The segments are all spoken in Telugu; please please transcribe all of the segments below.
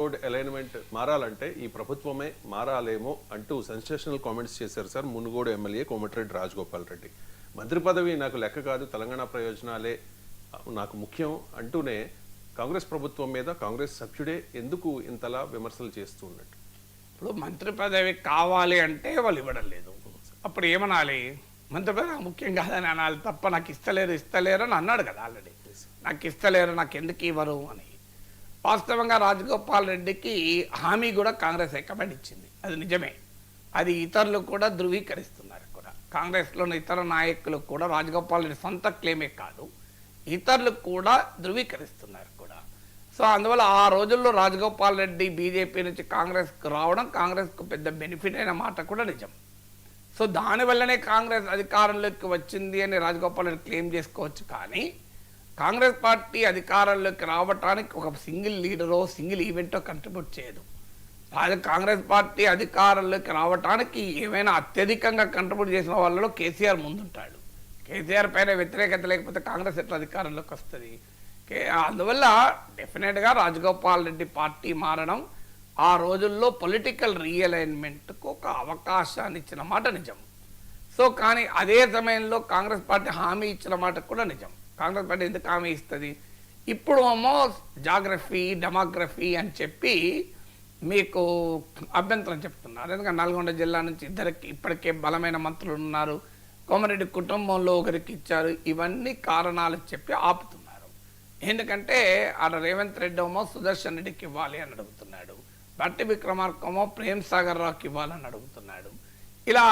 రోడ్ అలైన్మెంట్ మారాలంటే ఈ ప్రభుత్వమే మారాలేమో అంటూ సెన్సేషనల్ కామెంట్స్ చేశారు సార్ మునుగోడు ఎమ్మెల్యే కోమటిరెడ్డి రాజగోపాల్ రెడ్డి. మంత్రి పదవి నాకు లెక్క కాదు, తెలంగాణ ప్రయోజనాలే నాకు ముఖ్యం అంటూనే కాంగ్రెస్ ప్రభుత్వం మీద కాంగ్రెస్ సభ్యుడే ఎందుకు ఇంతలా విమర్శలు చేస్తూ ఉన్నట్టు? ఇప్పుడు మంత్రి పదవి కావాలి అంటే వాళ్ళు ఇవ్వడం లేదు, అప్పుడు ఏమనాలి? మంత్రి పదవి ముఖ్యం కాదని అనాలి తప్ప నాకు ఇస్తలేరు అని అన్నాడు కదా ఆల్రెడీ. నాకు ఇస్తలేరు, నాకు ఎందుకు ఇవ్వరు అని. వాస్తవంగా రాజగోపాల్ రెడ్డికి హామీ కూడా కాంగ్రెస్ హైకమాండ్ ఇచ్చింది, అది నిజమే. అది ఇతరులు కూడా ధృవీకరిస్తున్నారు కూడా. కాంగ్రెస్లోని ఇతర నాయకులు కూడా రాజగోపాల్ రెడ్డి సొంత క్లెయిమే కాదు, ఇతరులు కూడా ధృవీకరిస్తున్నారు కూడా. సో అందువల్ల ఆ రోజుల్లో రాజగోపాల్ రెడ్డి బీజేపీ నుంచి కాంగ్రెస్కు రావడం కాంగ్రెస్కు పెద్ద బెనిఫిట్ అయిన మాట కూడా నిజం. సో దానివల్లనే కాంగ్రెస్ అధికారంలోకి వచ్చింది అని రాజగోపాల్ రెడ్డి క్లెయిమ్ చేసుకోవచ్చు. కానీ కాంగ్రెస్ పార్టీ అధికారంలోకి రావడానికి ఒక సింగిల్ లీడరో సింగిల్ ఈవెంటో కంట్రిబ్యూట్ చేయదు. కాంగ్రెస్ పార్టీ అధికారంలోకి రావడానికి ఏమైనా అత్యధికంగా కంట్రిబ్యూట్ చేసిన వాళ్ళలో కేసీఆర్ ముందుంటాడు. కేసీఆర్ పైన వ్యతిరేకత లేకపోతే కాంగ్రెస్ ఎట్లా అధికారంలోకి వస్తుంది? అందువల్ల డెఫినెట్గా రాజగోపాల్ రెడ్డి పార్టీ మారడం ఆ రోజుల్లో పొలిటికల్ రీఅలైన్మెంట్కు ఒక అవకాశాన్ని ఇచ్చిన మాట నిజం. సో కానీ అదే సమయంలో కాంగ్రెస్ పార్టీ హామీ ఇచ్చిన మాట కూడా నిజం. కాంగ్రెస్ పార్టీ ఎందుకు హామీ ఇస్తుంది? ఇప్పుడు ఏమో జాగ్రఫీ డెమోగ్రఫీ అని చెప్పి మీకు అభ్యంతరం చెప్తున్నారు. ఎందుకంటే నల్గొండ జిల్లా నుంచి ఇప్పటికే బలమైన మంత్రులు ఉన్నారు, కోమరెడ్డి కుటుంబంలో ఒకరికి ఇచ్చారు, ఇవన్నీ కారణాలు చెప్పి ఆపుతున్నారు. ఎందుకంటే ఆడ రేవంత్ రెడ్డి ఏమో సుదర్శన్ రెడ్డికి ఇవ్వాలి అని అడుగుతున్నాడు, బట్టి విక్రమార్కమో ప్రేమ్ సాగర్ రావుకి ఇవ్వాలని అడుగుతున్నాడు. ఇలా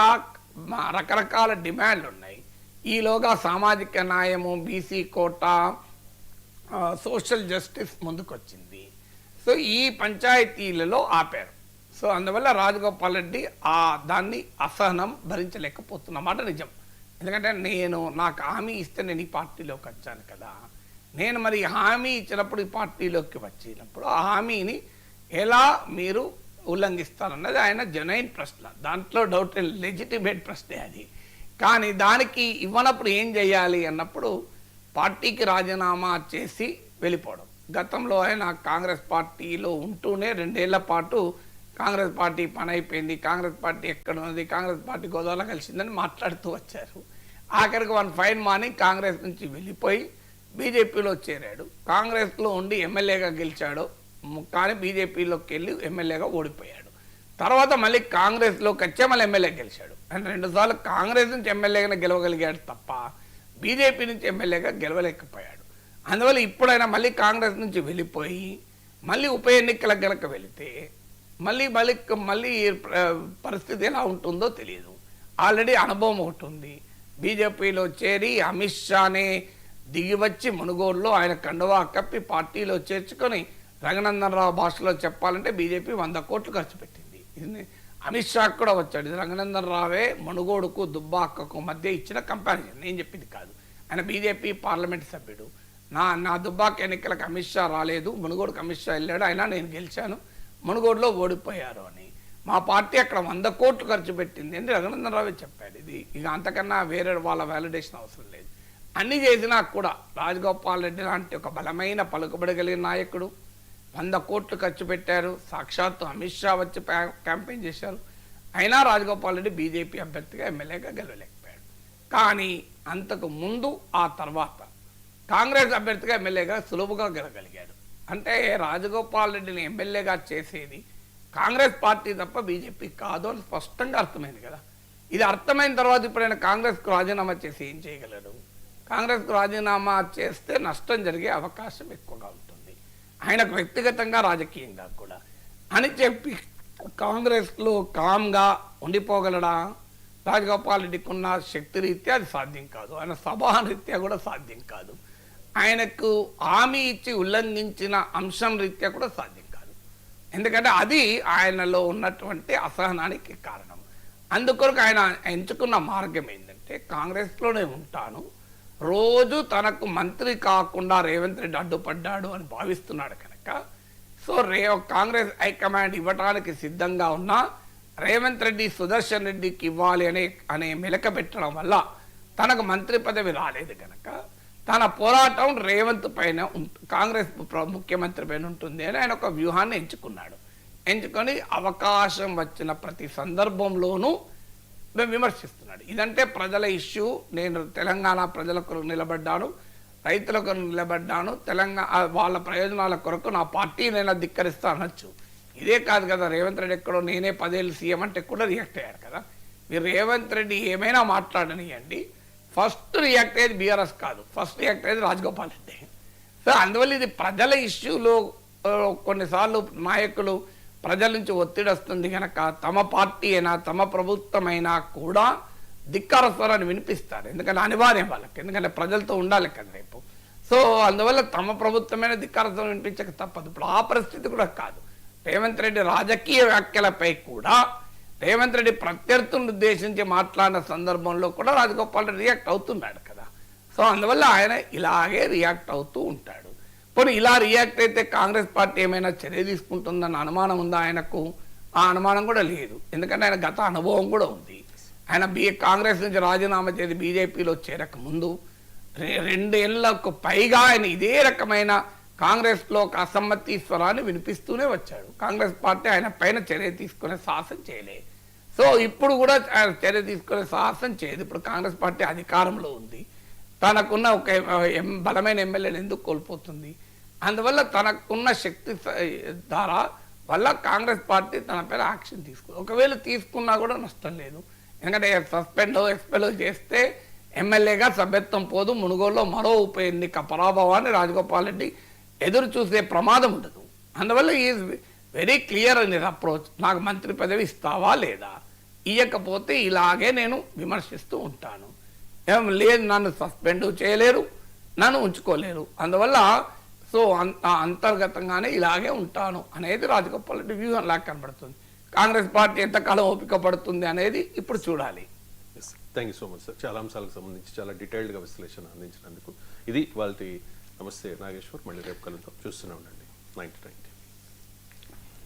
రకరకాల డిమాండ్లు ఉన్నాయి. ఈలోగా సామాజిక న్యాయము, బీసీ కోటా, సోషల్ జస్టిస్ ముందుకొచ్చింది. సో ఈ పంచాయతీలలో ఆపారు. సో అందువల్ల రాజగోపాల్ రెడ్డి దాన్ని అసహనం భరించలేకపోతున్నమాట నిజం. ఎందుకంటే నాకు హామీ ఇస్తే నేను ఈ పార్టీలోకి వచ్చాను కదా, నేను మరి హామీ ఇచ్చినప్పుడు ఈ పార్టీలోకి వచ్చినప్పుడు ఆ హామీని ఎలా మీరు ఉల్లంఘిస్తారన్నది ఆయన జెన్యూన్ ప్రశ్న, దాంట్లో డౌట్ లెజిటిమేట్ ప్రశ్నే అది. కానీ దానికి ఇవ్వనప్పుడు ఏం చేయాలి అన్నప్పుడు పార్టీకి రాజీనామా చేసి వెళ్ళిపోవడం. గతంలో ఆయన కాంగ్రెస్ పార్టీలో ఉంటూనే 2 ఏళ్ల పాటు కాంగ్రెస్ పార్టీ పని అయిపోయింది, కాంగ్రెస్ పార్టీ ఎక్కడ ఉన్నది, కాంగ్రెస్ పార్టీ గోదావరిలో కలిసిందని మాట్లాడుతూ వచ్చారు. ఆఖరికి వన్ ఫైన్ మార్నింగ్ కాంగ్రెస్ నుంచి వెళ్ళిపోయి బీజేపీలో చేరాడు. కాంగ్రెస్లో ఉండి ఎమ్మెల్యేగా గెలిచాడు, కానీ బీజేపీలోకి వెళ్ళి ఎమ్మెల్యేగా ఓడిపోయాడు. తర్వాత మళ్ళీ కాంగ్రెస్లోకి వచ్చే మళ్ళీ ఎమ్మెల్యే గెలిచాడు. ఆయన 2 సార్లు కాంగ్రెస్ నుంచి ఎమ్మెల్యేగా గెలవగలిగాడు తప్ప బీజేపీ నుంచి ఎమ్మెల్యేగా గెలవలేకపోయాడు. అందువల్ల ఇప్పుడైనా మళ్ళీ కాంగ్రెస్ నుంచి వెళ్ళిపోయి మళ్ళీ ఉప ఎన్నికలకు గనక వెళితే మళ్ళీ పరిస్థితి ఎలా ఉంటుందో తెలియదు. ఆల్రెడీ అనుభవం ఒకటి ఉంది. బీజేపీలో చేరి అమిత్ షానే దిగివచ్చి మునుగోడులో ఆయన కండువా కప్పి పార్టీలో చేర్చుకొని రఘునందన్ రావు భాషలో చెప్పాలంటే బీజేపీ 100 కోట్లు ఖర్చు పెట్టింది. అమిత్ షా కూడా వచ్చాడు. ఇది రఘునందన్ రావే మునుగోడుకు దుబ్బాకకు మధ్య ఇచ్చిన కంపారిజన్, నేను చెప్పింది కాదు. ఆయన బీజేపీ పార్లమెంట్ సభ్యుడు. నా దుబ్బాక ఎన్నికలకు అమిత్ షా రాలేదు, మునుగోడుకు అమిత్ షా వెళ్ళాడు, అయినా నేను గెలిచాను, మునుగోడులో ఓడిపోయారు అని. మా పార్టీ అక్కడ 100 కోట్లు ఖర్చు పెట్టింది అని రఘునందన్ రావే చెప్పాడు. ఇది ఇక అంతకన్నా వేరే వాళ్ళ వ్యాలిడేషన్ అవసరం లేదు. అన్నీ చేసినా కూడా రాజగోపాల్ రెడ్డి లాంటి ఒక బలమైన పలుకుబడి కలిగిన నాయకుడు 100 కోట్లు ఖర్చు పెట్టారు, సాక్షాత్తు అమిత్ షా వచ్చి క్యాంపెయిన్ చేశారు, అయినా రాజగోపాల్ రెడ్డి బీజేపీ అభ్యర్థిగా ఎమ్మెల్యేగా గెలవలేకపోయాడు. కానీ అంతకు ముందు ఆ తర్వాత కాంగ్రెస్ అభ్యర్థిగా ఎమ్మెల్యేగా సులువుగా గెలవగలిగాడు. అంటే రాజగోపాల్ రెడ్డిని ఎమ్మెల్యేగా చేసేది కాంగ్రెస్ పార్టీ తప్ప బీజేపీ కాదు అని స్పష్టంగా అర్థమైంది కదా. ఇది అర్థమైన తర్వాత ఇప్పుడు ఆయన కాంగ్రెస్కు రాజీనామా చేసి ఏం చేయగలడు? కాంగ్రెస్కు రాజీనామా చేస్తే నష్టం జరిగే అవకాశం ఎక్కువగా ఉంటుంది, ఆయనకు వ్యక్తిగతంగా రాజకీయంగా కూడా అని చెప్పి కాంగ్రెస్లో కామ్గా ఉండిపోగలడా? రాజగోపాల్ రెడ్డికి ఉన్న శక్తి రీత్యా అది సాధ్యం కాదు, ఆయన సభారీత్యా కూడా సాధ్యం కాదు, ఆయనకు హామీ ఇచ్చి ఉల్లంఘించిన అంశం రీత్యా కూడా సాధ్యం కాదు. ఎందుకంటే అది ఆయనలో ఉన్నటువంటి అసహనానికి కారణం. అందుకొరకు ఆయన ఎంచుకున్న మార్గం ఏంటంటే కాంగ్రెస్లోనే ఉంటాను, రోజు తనకు మంత్రి కాకుండా రేవంత్ రెడ్డి అడ్డుపడ్డాడు అని భావిస్తున్నాడు కనుక సో కాంగ్రెస్ హైకమాండ్ ఇవ్వడానికి సిద్ధంగా ఉన్నా రేవంత్ రెడ్డి సుదర్శన్ రెడ్డికి ఇవ్వాలి అనే మెలక పెట్టడం వల్ల తనకు మంత్రి పదవి రాలేదు కనుక తన పోరాటం రేవంత్ పైన కాంగ్రెస్ ముఖ్యమంత్రి పైన ఉంటుంది అని ఆయన ఒక వ్యూహాన్ని ఎంచుకున్నాడు. ఎంచుకొని అవకాశం వచ్చిన ప్రతి సందర్భంలోనూ విమర్శిస్తున్నాడు. ఇదంటే ప్రజల ఇష్యూ, నేను తెలంగాణ ప్రజల కొరకు నిలబడ్డాను, రైతుల కొరకు నిలబడ్డాను, తెలంగాణ వాళ్ళ ప్రయోజనాల కొరకు నా పార్టీ నేను ధిక్కరిస్తా అనొచ్చు. ఇదే కాదు కదా, రేవంత్ రెడ్డి ఎక్కడో నేనే 10 ఏళ్ళు సీఎం అంటే కూడా రియాక్ట్ అయ్యారు కదా. మీరు రేవంత్ రెడ్డి ఏమైనా మాట్లాడనియండి, ఫస్ట్ రియాక్ట్ అయ్యేది బీఆర్ఎస్ కాదు, ఫస్ట్ రియాక్ట్ అయ్యేది రాజగోపాల్ రెడ్డి. సో అందువల్ల ఇది ప్రజల ఇష్యూలో కొన్నిసార్లు నాయకులు ప్రజల నుంచి ఒత్తిడి వస్తుంది కనుక తమ పార్టీ అయినా తమ ప్రభుత్వమైనా కూడా ధిక్కార స్వరాన్ని వినిపిస్తారు. ఎందుకంటే అనివార్యం వాళ్ళకి, ఎందుకంటే ప్రజలతో ఉండాలి కదా రేపు. సో అందువల్ల తమ ప్రభుత్వమైన ధిక్కార స్వరం వినిపించక తప్పదు. ఇప్పుడు ఆ పరిస్థితి కూడా కాదు. రేవంత్ రెడ్డి రాజకీయ వ్యాఖ్యలపై కూడా రేవంత్ రెడ్డి ప్రత్యర్థులను ఉద్దేశించి మాట్లాడిన సందర్భంలో కూడా రాజగోపాల్ రెడ్డి రియాక్ట్ అవుతున్నాడు కదా. సో అందువల్ల ఆయన ఇలాగే రియాక్ట్ అవుతూ ఉంటాడు. పోనీ ఇలా రియాక్ట్ అయితే కాంగ్రెస్ పార్టీ ఏమైనా చర్య తీసుకుంటుందన్న అనుమానం ఉందా ఆయనకు? ఆ అనుమానం కూడా లేదు. ఎందుకంటే ఆయన గత అనుభవం కూడా ఉంది. ఆయన కాంగ్రెస్ నుంచి రాజీనామా చేసి బీజేపీలో చేరక ముందు 2 ఏళ్లకు పైగా ఆయన ఇదే రకమైన కాంగ్రెస్లో ఒక అసమ్మతి స్వరాన్ని వినిపిస్తూనే వచ్చాడు. కాంగ్రెస్ పార్టీ ఆయన పైన చర్య తీసుకునే సాహసం చేయలేదు. సో ఇప్పుడు కూడా చర్య తీసుకునే సాహసం చేయదు. ఇప్పుడు కాంగ్రెస్ పార్టీ అధికారంలో ఉంది, తనకున్న ఒక బలమైన ఎమ్మెల్యేలు ఎందుకు కోల్పోతుంది? అందువల్ల తనకున్న శక్తి ద్వారా వల్ల కాంగ్రెస్ పార్టీ తన పైన యాక్షన్ తీసుకుంది. ఒకవేళ తీసుకున్నా కూడా నష్టం లేదు. ఎందుకంటే సస్పెండ్ ఎక్స్పెల్ చేస్తే ఎమ్మెల్యేగా సభ్యత్వం పోదు. మునుగోలులో మరో ఉప ఎన్నిక పరాభవాన్ని రాజగోపాల్ రెడ్డి ఎదురు చూసే ప్రమాదం ఉండదు. అందువల్ల is very clear in his approach. నాకు మంత్రి పదవి ఇస్తావా లేదా, ఇవ్వకపోతే ఇలాగే నేను విమర్శిస్తూ ఉంటాను. ఏం లేదు, నన్ను సస్పెండ్ చేయలేరు, నన్ను ఉంచుకోలేరు. అందువల్ల సో అంతర్గతంగానే ఇలాగే ఉంటాను అనేది రాజగోపాల్ రెడ్డి వ్యూహం లాగా కనబడుతుంది. కాంగ్రెస్ పార్టీ ఎంతకాలం ఓపిక పడుతుంది అనేది ఇప్పుడు చూడాలి. Thank you so much sir. చాలా అంశాలకు సంబంధించి చాలా డీటెయిల్డ్గా విశ్లేషణ అందించినందుకు. ఇది వాళ్ళ నమస్తే నాగేశ్వర్. మళ్ళీ రేపు కలుద్దాం. చూస్తూనే ఉండండి 9090.